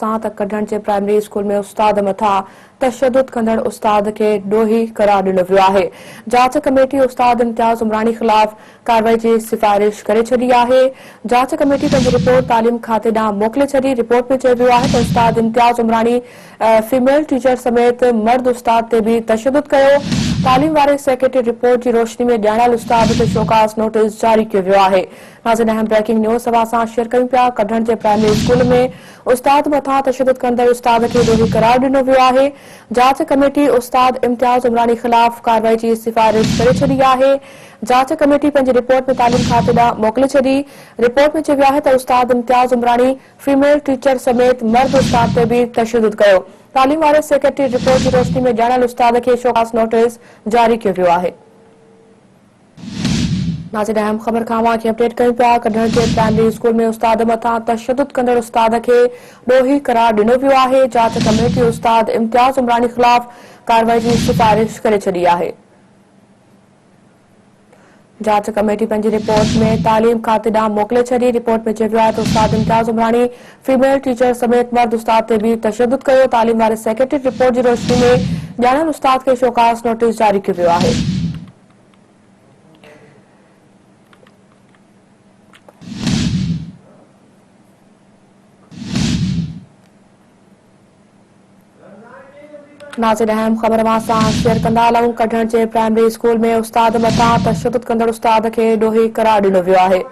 सां त कढण जे प्राइमरी स्कूल में उस्ताद मथां तशद्दुद कंदड़ उस्ताद खे ॾोही करार ॾिनो वियो आहे। जांच कमेटी उस्ताद इम्तियाज़ उमरानी ख़िलाफ़ कार्रवाई जी सिफ़ारिश करे छॾी आहे। जांच कमेटी पंहिंजी रिपोर्ट तालीम खाते ॾांहुं मोकिले छॾी। रिपोर्ट में चयो वियो आहे त उस्ताद इम्तियाज़ उमरानी फीमेल टीचर समेत मर्द उस्ताद ते भी तशद्दुद कयो। तालीम वारे सेक्रेटरी रिपोर्ट की रोशनी में ॼाणियल उस्ताद खे शोकास नोटिस जारी कियो वियो आहे। नाज़रीन, अहम ब्रेकिंग न्यूज़ सभा सां शेयर कयूं पिया। कढण जे प्राइमरी स्कूल में उस्ताद मथां तशद्दुद कंदड़ उस्ताद खे ॾोही करार ॾिनो वियो आहे। जांच कमेटी उस्ताद इम्तियाज़ उमरानी ख़िलाफ़ कार्रवाई जी सिफ़ारिश करे छॾी आहे। जांच कमेटी पंहिंजी रिपोर्ट में तालीम खाते ॾांहुं मोकिले छॾी। रिपोर्ट में चयो वियो आहे त उस्ताद इम्तियाज़ उमरानी फीमेल टीचर समेत मर्द उस्ताद ते भी तशद्दुद कयो। तालीम वारे सेक्रेटरी रिपोर्ट की रोशनी में ॼाणियल उस्ताद खे शोकास नोटिस जारी कियो वियो आहे। नाज़रीन, अहम ख़बर खां अवां खे अपडेट कयूं पिया। कढण जे प्राइमरी स्कूल में उस्ताद मथां तशद्दुद कंदड़ उस्ताद खे ॾोही करार ॾिनो वियो आहे। जांच कमेटी उस्ताद इम्तियाज़ उमरानी ख़िलाफ़ कार्रवाई जी सिफ़ारिश करे छॾी आहे। जांच कमेटी पंहिंजी रिपोर्ट में तालीम खाते ॾांहुं मोकिले छॾी। रिपोर्ट में चयो वियो आहे त उस्ताद इम्तियाज़ उमरानी फीमेल टीचर समेत मर्द उस्ताद ते भी तशद्दुद कयो। तालीम वारे सेक्रेटरी रिपोर्ट जी रोशनी में ॼाणियल उस्ताद खे शोकास नोटिस जारी कियो वियो आहे। नाज़रीन, अहम ख़बर अवां सां शेयर कंदा हलूं। कढण जे प्राइमरी स्कूल में उस्ताद मथां तशद्दुद कंदड़ उस्ताद खे ॾोही करार ॾिनो वियो आहे।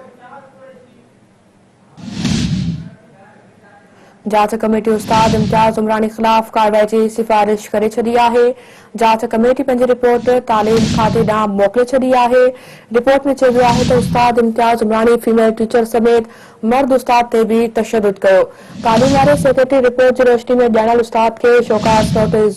जांच कमेटी उस्ताद इम्तियाज़ उमरानी ख़िलाफ़ कार्रवाई जी सिफ़ारिश करे छॾी आहे। जांच कमेटी पंहिंजी रिपोर्ट तालीम खाते ॾांहुं मोकिले छॾी आहे। रिपोर्ट में चयो वियो आहे त उस्ताद इम्तियाज़ उमरानी फीमेल टीचर समेत मर्द उस्ताद ते भी तशद्दुद कयो। तालीम वारे सेक्रेटरी रिपोर्ट जी रोशनी में ॼाणियल उस्ताद खे शोकास नोटिस